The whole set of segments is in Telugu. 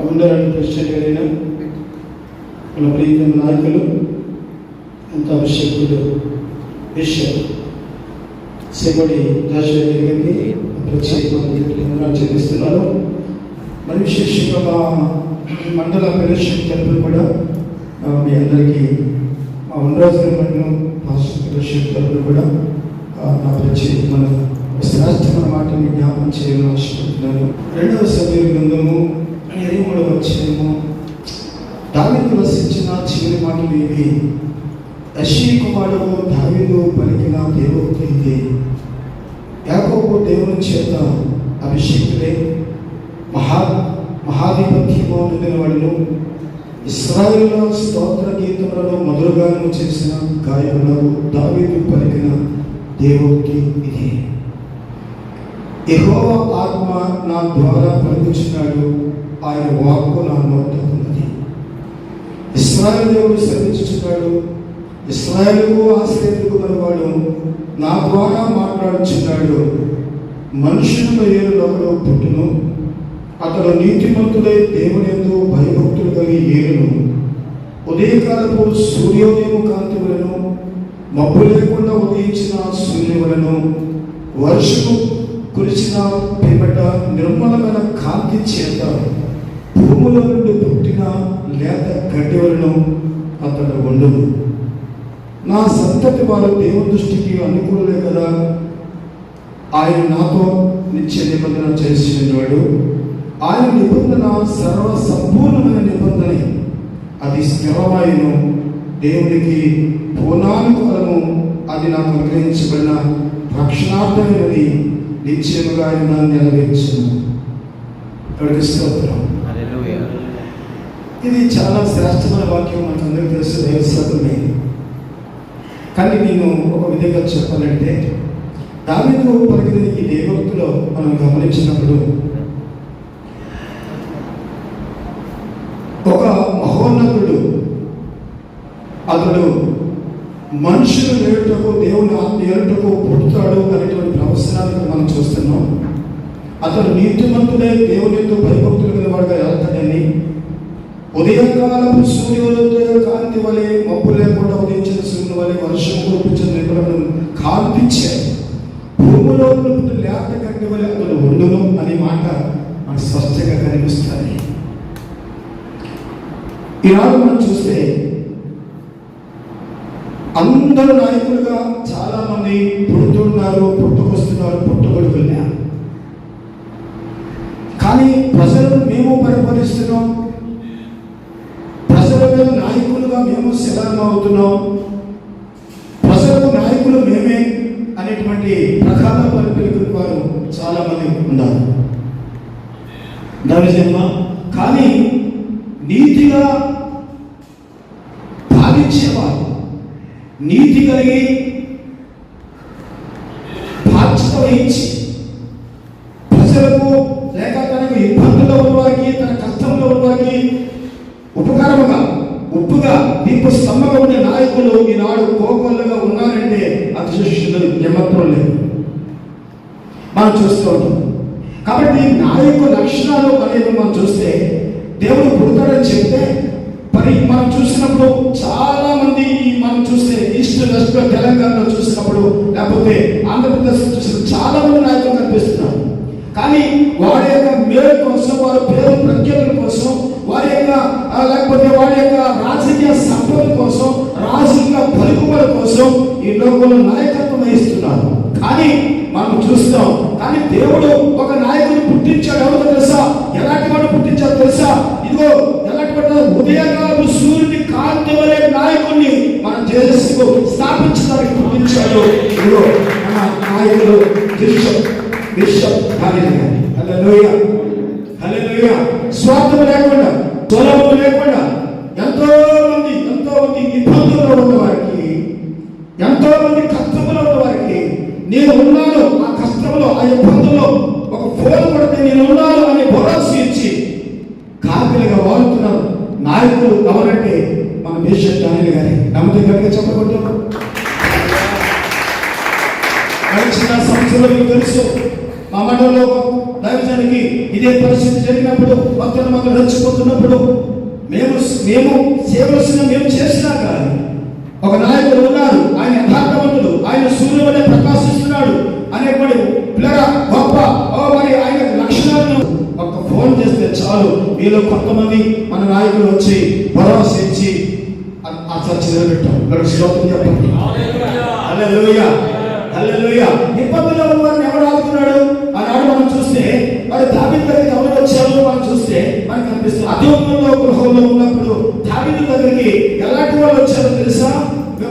ఉండాలని ప్రెసిడెంట్ గారైన మన ప్రీతం నాయకులు అంత అభిషేకుడు బిషప్ సేపటి రాజశేఖర్ గారికి ప్రత్యేకంగా చెల్లిస్తున్నాను. మరి విశేషంగా మా మండల ఫెలోషిప్ తరఫున కూడా మీ అందరికీ మా ఉండరాజు మండలం పాస్టర్ ఫెలోషిప్ తరఫున కూడా నా ప్రత్యేకమైన శ్రేష్టమైన మాటని జ్ఞాపకం చేయాలని ఆశపడుతున్నాను. 2వ సమూయేలు గ్రంథము 23వ అధ్యాయము దావీదు రచించిన చివరి మాటలు ఇవి. యెష్షయి కుమారుడు దావీదు పలికిన దేవోక్తి ఇది. యాకోబు దేవుని చేత అభిషేకులే మహాధిపత్యము పొందిన వాడును, ఇశ్రాయేలు స్తోత్ర గీతములలో మధురగానము చేసిన గాయకులకు దావీదు పలికిన దేవోక్తి ఇది. యెహోవా ఆత్మ నా ద్వారా పలుకుచున్నాడు, ఆయన వాక్కు నా నోట ఉన్నది. ఇశ్రాయేలు దేవుడు సెలవిచ్చుచున్నాడు, ఇశ్రాయేలుకు ఆశ్రయకు మనవాడు నా ద్వారా మాట్లాడుచున్నాడు. మనుషులలో ఏలునొకడు పుట్టును, అతడు నీతిమంతుడై దేవుని యందు భయభక్తులు కలిగి ఏలును. ఉదయకాలపు సూర్యోదయము కాంతి వలెను, మబ్బు లేకుండా ఉదయించిన సూర్యుని వలెను, వర్షము కురిసిన పిమ్మట నిర్మలమైన కాంతి చేత భూముల నుండి పుట్టిన లేత గడ్డి వలెను అతడు ఉండును. నా సంతతి వారు దేవుని దృష్టికి అనుకూలలే కదా. ఆయన నాతో నిత్య నిబంధన చేసినవాడు. ఆయన నిబంధన సర్వ సంపూర్ణమైన నిబంధన, అది స్థిరమైనను దేవునికి పూర్ణానుకూలము. అది నాకు అనుగ్రహించబడిన రక్షణార్థమైనది. నిశ్చయముగా ఆయన నెరవేర్చును. స్తోత్రం. ఇది చాలా శ్రేష్టమైన వాక్యం, మనకు అందరికీ తెలుసు, దైవశాఖమే. కానీ నేను ఒక విధంగా చెప్పాలంటే, దావీదు పలికిన ఈ దేవోక్తిలో మనం గమనించినప్పుడు ఒక మహోన్నతుడు, అతడు మనుషులు ఏడుటకు దేవుని ఆత్మ ఏడుటకు పుడతాడు అనేటువంటి ప్రవచనాన్ని మనం చూస్తున్నాం. అతడు నీతిమంతుడై దేవుని యందు భయభక్తులు గలవాడుగా వెళ్తాడని, ఉదయకాలపు సూర్యోదయ కాంతి వలె మబ్బు లేకుండా ఉదయించిన సూర్యుని వలె వర్షం కురిపించిన నిపుణులను కాంతించారు. భూమిలో లేత గడ్డి వలె అతడు ఉండును అనే మాట మనకు స్పష్టంగా కనిపిస్తుంది. ఈనాడు మనం చూస్తే అందరూ నాయకులుగా చాలా మంది పుడుతున్నారు, పుట్టుకొస్తున్నారు, పుట్టుకొడుకున్నా. కానీ ప్రజలను మేము పరిపాలిస్తున్నాం, ప్రజల మీద నాయకులుగా మేము శిలారం అవుతున్నాం, ప్రజలకు నాయకులు మేమే అనేటువంటి ప్రకార పరిపాలకులు వారు చాలా మంది ఉన్నారు. నిజమా? కానీ నీతిగా భావించేవారు, నీతి కలిగి బాధ్యత వహించి ప్రజలకు లేక తనకు ఇబ్బందుల్లో ఉన్నవారికి, తన కష్టంలో ఉన్నవారికి ఉపకారముగా, ఉప్పుగా, దీపు స్తంభంగా ఉండే నాయకులు ఈనాడు కోకొల్లుగా ఉన్నారంటే అతిశిష్యులు నిమత్రం లేదు, మనం చూస్తూ ఉంటాం. కాబట్టి నాయకుల లక్షణాలు అనేది మనం చూస్తే, దేవుడు పుడతాడని చెప్తే మరి మనం చూసినప్పుడు చాలా మంది మనం చూస్తే ఈస్ట్ వెస్ట్ తెలంగాణలో చూసినప్పుడు, లేకపోతే ఆంధ్రప్రదేశ్ చూసినప్పుడు చాలా మంది నాయకులు కనిపిస్తున్నారు. కానీ వారి యొక్క మేలు కోసం, వారి పేరు ప్రఖ్యాతుల కోసం, వారి యొక్క లేకపోతే వారి యొక్క రాజకీయ సంపద కోసం, రాజకీయ పలుకుబల కోసం ఈ లోకంలో నాయకత్వం వహిస్తున్నారు. కానీ మనం చూస్తాం, కానీ దేవుడు ఒక నాయకుడు పుట్టించాడు. ఎవరు తెలుసా? ఎలాంటి వాడు పుట్టించాడు తెలుసా? ఇదిగో ఎలాంటి వాడు, ఉదయకాలపు సూర్యుని కాంతి వలె నాయకుడిని మన దేశంలో స్థాపించడానికి పుట్టించాడు. ఇదిగో మన నాయకుడు బిషప్ హల్లెలూయా, హల్లెలూయా. స్వార్థం లేకుండా, స్వరము లేకుండా ఎంతో మంది ఇబ్బందుల్లో ఉన్న వారికి, ఎంతో మంది కష్టంలో ఉన్న వారికి నేను ఉన్నాను, ఆ కష్టంలో, ఆ ఇబ్బందుల్లో ఒక ఫోన్ కొడితే నేను ఉన్నాను అనే భరోసా ఇచ్చి కాకిలుగా వాడుతున్నారు నాయకులు. ఎవరంటే మన బిషప్ డానియల్ గారి. నమ్మకం కనుక చెప్పకూడదు. గడిచిన సంవత్సరంలో తెలుసు, మా మండలంలో దైవజనానికి ఇదే పరిస్థితి జరిగినప్పుడు మొత్తం రెచ్చిపోతున్నప్పుడు మేము చేయవలసిన మేము చేసినా కానీ ఒక నాయకుడు ఉన్నారు, ఆయన యథార్థవంతుడు, ఆయన సూర్యుడు వలె ప్రకాశిస్తున్నాడు అనేటువంటి పిల్లగా గొప్ప మరి ఆయన లక్షణాలను ఒక ఫోన్ చేస్తే చాలు మీలో కొంతమంది మన నాయకులు వచ్చి భరోసా ఇచ్చి ఆ చర్చ నిలబెట్టాం. శ్లోకం చెప్పండి. హల్లెలూయా, హల్లెలూయా. ఇబ్బందుల్లో ఉన్న వారిని ఎవరు ఆదుకున్నాడు ఆనాడు మనం చూస్తే వాడు దావీదు దగ్గరికి ఎవరు వచ్చారో మనం చూస్తే మనకు అనిపిస్తుంది. అదోములో గృహంలో ఉన్నప్పుడు దావీదు దగ్గరికి ఎలాంటి వాళ్ళు వచ్చారో తెలుసా?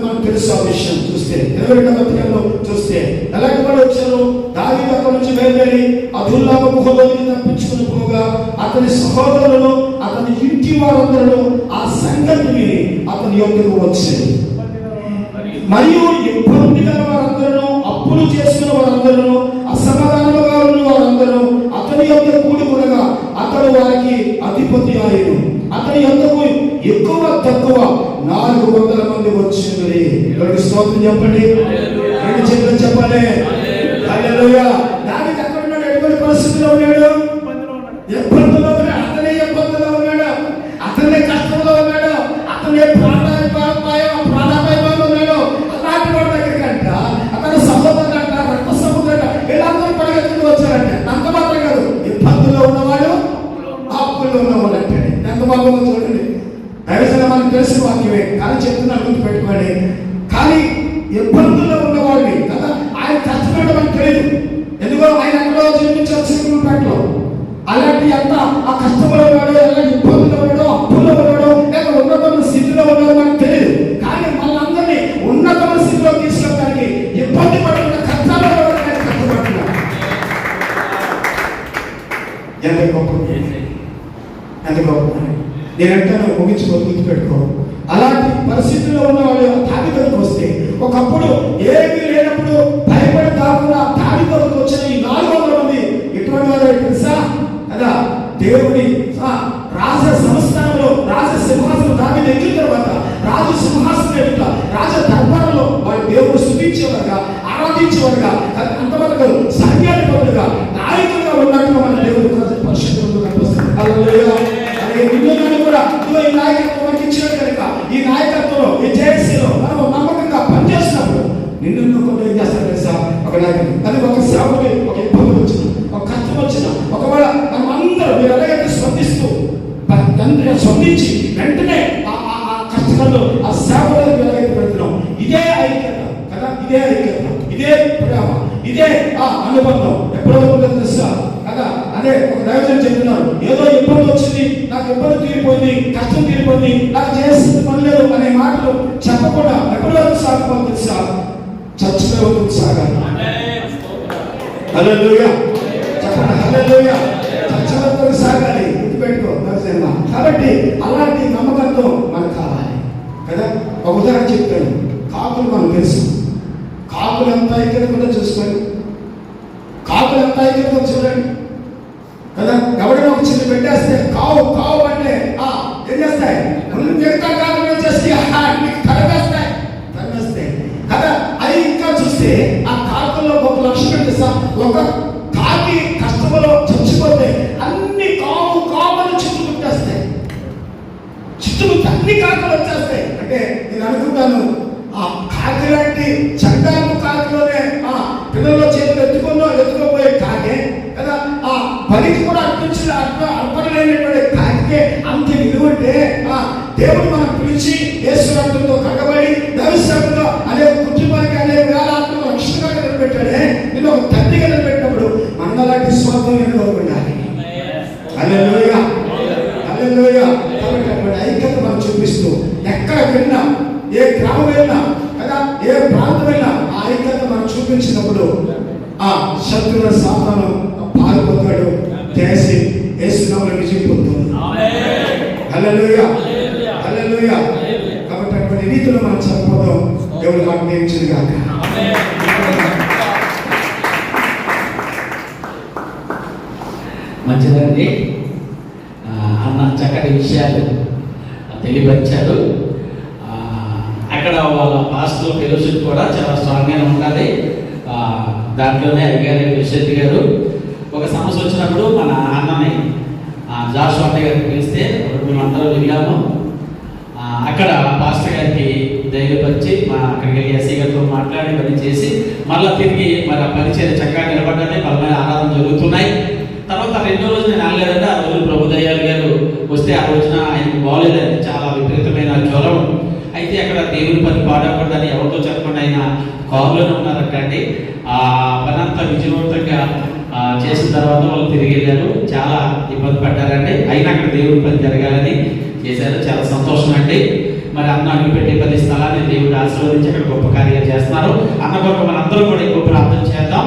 మనకు తెలుసు ఆ విషయం చూస్తే 22వ అధ్యాయంలో చూస్తే ఎలాంటి వాళ్ళు వచ్చారు. దావీదు అక్కడి నుంచి బయలుదేరి అదుల్లామ గుహలోకి తప్పించుకుని పోగా అతని సహోదరులను అతని ఇంటి వారందరూ ఆ సంగతి విని అతని యొక్కకు వచ్చారు. మరియు ఇబ్బంది గల వారందరూ, అప్పులు చేసుకున్న వారందరూ, అసమాధానముగా ఉన్న వారందరూ అతని యొక్క కూడుకునగా అతడు వారికి అధిపతి ఆయను. అతని యొక్కకు ఎక్కువ తక్కువ 400 మంది వచ్చింది. స్తోత్రం చెప్పండి. రెండు చేతులు చెప్పండి. హల్లెలూయా. దావీదు ఎక్కడ ఉన్నాడు? ఎటువంటి పరిస్థితిలో ఉన్నాడు? ఇబ్బందులో ఉన్నాడు. అతనే ఇబ్బందులో ఉన్నాడు, అతనే కష్టంలో ఉన్నాడు, అతనే ప్రాణాపాయంలో ఉన్నాడు. అలాంటి వాడి దగ్గరికి అంట అతను సహోదరుడు అంట, రక్త సహోదరుడు వీళ్ళందరూ పరిగెత్తుకు వచ్చారంటే అంత మాత్రం కాదు, ఇబ్బందులో ఉన్నవాడు అప్పుల్లో ఉన్నవాడు అంటే ఎంత బాగుందో చూడండి. దైవజన మనకు తెలిసిన వాక్యమే కానీ చెప్తున్నాను, గుర్తు పెట్టుకోండి. కానీ ఇబ్బందుల్లో ఉన్నవాడిని కదా ఆయన కష్టపడడం మనకు తెలియదు. ఎందుకో ఆయన ఎక్కడో జన్మించారు సిక్కులపేటలో. అలాంటి ఎంత ఆ కష్టంలో ఉన్నాడో, ఎలా ఇబ్బందులో ఉన్నాడో, అప్పుల్లో ఉన్నాడో, లేక ఉన్నతమైన స్థితిలో ఉన్నాడో మనకు తెలియదు. కానీ మనందరినీ ఉన్నతమైన స్థితిలో తీసుకెళ్ళడానికి ఇబ్బంది పడుతున్న కష్టాల్లో కష్టపడుతున్నాడు. ఎంత గొప్ప, ఎంత గొప్ప. నేనంటే ముగించుకో, గుర్తుపెట్టుకో. అలాంటి పరిస్థితుల్లో ఉన్నవాళ్ళు దావీదుకు వస్తే ఒకప్పుడు ఏమీ లేనప్పుడు భయపడి దాకుండా దావీదుకు వచ్చిన ఈ 400 మంది ఎటువంటి వారు తెలుసా కదా? దేవుడి రాజ సంస్థానంలో రాజ సింహాసనం దావీదు ఎక్కిన తర్వాత రాజు సింహాసనం ఎదుట రాజ దర్బారులో వాడు దేవుడు స్తుతించేవారుగా, ఆరాధించేవారుగా, అంతవరకు సైన్యాధిపతులుగా, నాయకులుగా ఉన్నట్టుగా మన దేవుడు పరిశుద్ధంగా కనిపిస్తుంది. హల్లెలూయా. కూడా ఈ నాయకత్వం మనకి ఇచ్చాడు కనుక ఈ నాయకత్వంలో ఈ జేఏసీలో మనం నమ్మకంగా పనిచేసినప్పుడు నిన్ను కొంత ఏం చేస్తారు తెలుసా? ఒక నాయకుడు అది ఒక సేవకి ఒక ఇబ్బంది వచ్చిన, ఒక కష్టం వచ్చిన, ఒకవేళ మనం అందరూ మీరు ఎలాగైతే స్పందిస్తూ స్పందించి వెంటనే ఆ కష్టాల్లో ఆ సేవలో ఎలాగైతే పెడుతున్నాం, ఇదే ఐక్యత కదా, ఇదే ఐక్యత, ఇదే ప్రేమ, ఇదే అనుబంధం ఎప్పుడో తెలుసా కదా? అదే ఒక దైవజనుడు చెప్తున్నారు, ఏదో ఇబ్బంది వచ్చింది, నాకు ఇబ్బంది తీరిపోయింది, కష్టం తీరిపోయింది, నాకు చేసింది పని లేదు అనే మాటలు చెప్పకుండా ఎప్పటి వరకు సాగిపోతుంది తెలుసా? చర్చలో వరకు సాగాలి. హల్లెలూయా చెప్పండి. హల్లెలూయా. చర్చలో వరకు సాగాలి, గుర్తుపెట్టుకో. కాబట్టి అలాంటి నమ్మకంతో మనకు కావాలి కదా. ఒక ఉదాహరణ చెప్తాను. కాకులు మనకు తెలుసు, కాకులు ఎంత ఐక్యత కూడా చూసుకోండి, కాకులు ఎంత ఐక్యత చూడండి కదా. ఎవరైనా ఒక చిన్న పెట్టేస్తే కావు కావు అంటే ఏం చేస్తాయి? మిగతా కాకులు వచ్చేసి తరిమేస్తాయి కదా. అది ఇంకా చూస్తే ఆ కాకుల్లో గొప్ప లక్షణం తెలుసా? ఒక కాకి కష్టంలో చచ్చిపోతే అన్ని కావు కావులు చుట్టుముట్టేస్తాయి, చుట్టుముట్టి అన్ని కాకులు వచ్చేస్తాయి. అంటే నేను అనుకుంటాను ఆ కాకి లాంటి చండాలు కాకిలోనే పిల్లల్లో చేతులు ఎత్తుకోపోయే కాకే కదా, ఆ పనికి కూడా అర్పణలేనటువంటి కాకే అంత విలువంటే దేవుడు మనం పిలిచి యేసు రక్తంతో కట్టబడి దైవసేవలో అనేక కుటుంబానికి అనేక వేల ఆత్మలు రక్షణగా నిలబెట్టాడే. నేను ఒక తండ్రిగా నిలబెట్టినప్పుడు మన అలాంటి స్వార్థం ఎన్నుకోకుండాలి. హల్లెలూయా, హల్లెలూయా. కాబట్టి అటువంటి ఐక్యత మనం చూపిస్తూ ఎక్కడ వెళ్ళినా, ఏ గ్రామం వెళ్ళినా కదా, ఏ ప్రాంతం వెళ్ళినా ఆ ఐక్యత మనం చూపించినప్పుడు ఆ శత్రువుల సాతాను పాల్పొందాడు, చేసి యేసునామములో విజయం పొందుతుంది. హల్లెలూయా, హల్లెలూయా. కాబట్టి అటువంటి రీతిలో మనం చనిపోతాం. దేవుడు నాకు నేర్చింది కాక. మంచిదండి. అన్న చక్కటి విషయాలు తెలియపరిచారు. అక్కడ వాళ్ళ పాస్టర్ ఫెలోషిప్ కూడా చాలా స్ట్రాంగ్గానే ఉండాలి. దాంట్లోనే అడిగారు విశ్వతి గారు ఒక సంవత్సరం కాన్ఫరెన్స్ వచ్చినప్పుడు మన అన్నని జాష్ అన్నయ్య గారికి పిలిస్తే మేమందరం వెళ్ళాము. అక్కడ పాస్టర్ గారికి ధైర్యపరిచి అక్కడికి వెళ్ళి ఎస్ఐ గారితో మాట్లాడి పని చేసి మళ్ళీ తిరిగి మరి ఆ పరిచయం చక్కగా నిలబడ్డానే బలమైన ఆరాధన జరుగుతున్నాయి. తర్వాత రెండో రోజు నేను అనలేదంటే ఆ రోజు ప్రభు దయాళ్ గారు వస్తే ఆ రోజున ఆయనకు బాగోలేదండి, చాలా విపరీతమైన జ్వరం. అయితే అక్కడ దేవుని పని పాడకూడదని ఎవరితో చెప్పకుండా ఆయన కారులోనే ఉన్నారంటండి. ఆ పని అంతా విజయవంతంగా చేసిన తర్వాత వాళ్ళు తిరిగి వెళ్ళారు. చాలా ఇబ్బంది పడ్డారండి, అయినా అక్కడ దేవుని పని జరగాలని చేశారు. చాలా సంతోషం అండి. మరి అన్న అడుగుపెట్టే 10 స్థలాన్ని దేవుడు ఆశీర్వదించి అక్కడ గొప్ప కార్యాలు చేస్తున్నారు. అన్న కొరకు మనందరం కూడా ఎక్కువ ప్రార్థన చేద్దాం.